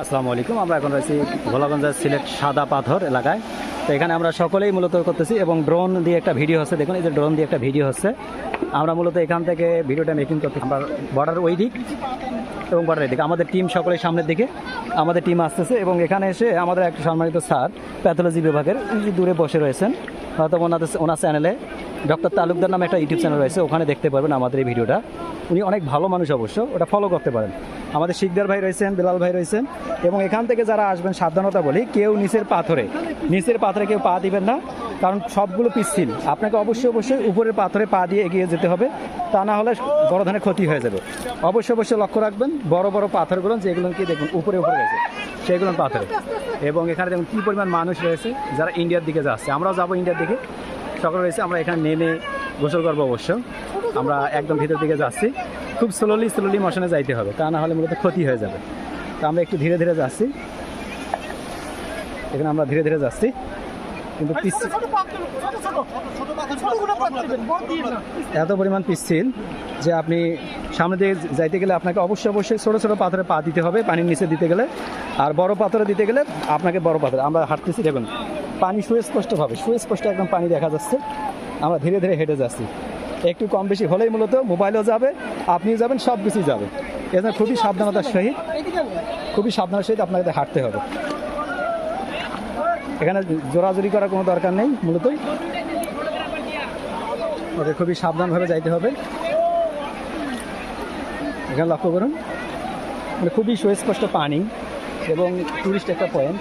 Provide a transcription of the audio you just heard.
আসসালামু আলাইকুম। আমরা এখন রয়েছি ভোলাগঞ্জের সিলেট সাদা পাথর এলাকায়। তো এখানে আমরা সকলেই মূলত করতেছি এবং ড্রোন দিয়ে একটা ভিডিও হচ্ছে। দেখুন এই যে ড্রোন দিয়ে একটা ভিডিও হচ্ছে। আমরা মূলত এখান থেকে ভিডিওটা মেকিং করতে, আমরা বর্ডার ওই দিক এবং বর্ডারের দিকে আমাদের টিম সকলেই সামনের দিকে আমাদের টিম আসতেছে এবং এখানে এসে আমাদের একটা সম্মানিত স্যার প্যাথোলজি বিভাগের দূরে বসে রয়েছেন, হয়তো ওনার চ্যানেলে ডক্টর তালুকদার নামে একটা ইউটিউব চ্যানেল রয়েছে, ওখানে দেখতে পারবেন আমাদের এই ভিডিওটা। উনি অনেক ভালো মানুষ, অবশ্য ওটা ফলো করতে পারেন। আমাদের শিকদার ভাই রয়েছেন, বেলাল ভাই রয়েছেন এবং এখান থেকে যারা আসবেন সাবধানতা বলি, কেউ নিচের পাথরে কেউ পা দিবেন না, কারণ সবগুলো পিচ্ছিল। আপনাকে অবশ্যই উপরের পাথরে পা দিয়ে এগিয়ে যেতে হবে, তা না হলে বড় ধরনের ক্ষতি হয়ে যাবে। অবশ্যই লক্ষ্য রাখবেন বড় বড় পাথরগুলো যেগুলো কি দেখুন উপরে রয়েছে সেগুলো পাথরে। এবং এখানে দেখুন কী পরিমাণ মানুষ রয়েছে যারা ইন্ডিয়ার দিকে যাচ্ছে। আমরাও যাবো ইন্ডিয়ার দিকে, সকলে রয়েছে। আমরা এখানে নেমে গোসল করবো। অবশ্য আমরা একদম ভিতর দিকে যাচ্ছি, খুব স্লোলি মোশনে যাইতে হবে, তা না হলে মূলত ক্ষতি হয়ে যাবে। তো আমরা একটু ধীরে ধীরে যাচ্ছি, এখানে আমরা ধীরে ধীরে যাচ্ছি, কিন্তু এত পরিমাণ পিচ্ছিল যে আপনি সামনে দিয়ে যাইতে গেলে আপনাকে অবশ্যই ছোটো ছোটো পাথরে পা দিতে হবে পানির নিচে দিতে গেলে। আর বড় পাথরে দিতে গেলে আপনাকে বড় পাথরে। আমরা হাঁটতেছি, দেখুন পানি সুস্পষ্ট একদম পানি দেখা যাচ্ছে। আমরা ধীরে ধীরে হেঁটে যাচ্ছি, একটু কম বেশি হলেই মূলত মোবাইলও যাবে, আপনিও যাবেন, সব কিছুই যাবে। এজন্য খুবই সাবধানতার সহিত আপনাকে হাঁটতে হবে। এখানে জোরাজুরি করার কোনো দরকার নেই, মূলত ওকে খুবই সাবধানভাবে যাইতে হবে। এখানে লক্ষ্য করুন, মানে খুবই সুস্পষ্ট পানি এবং টুরিস্ট একটা পয়েন্ট।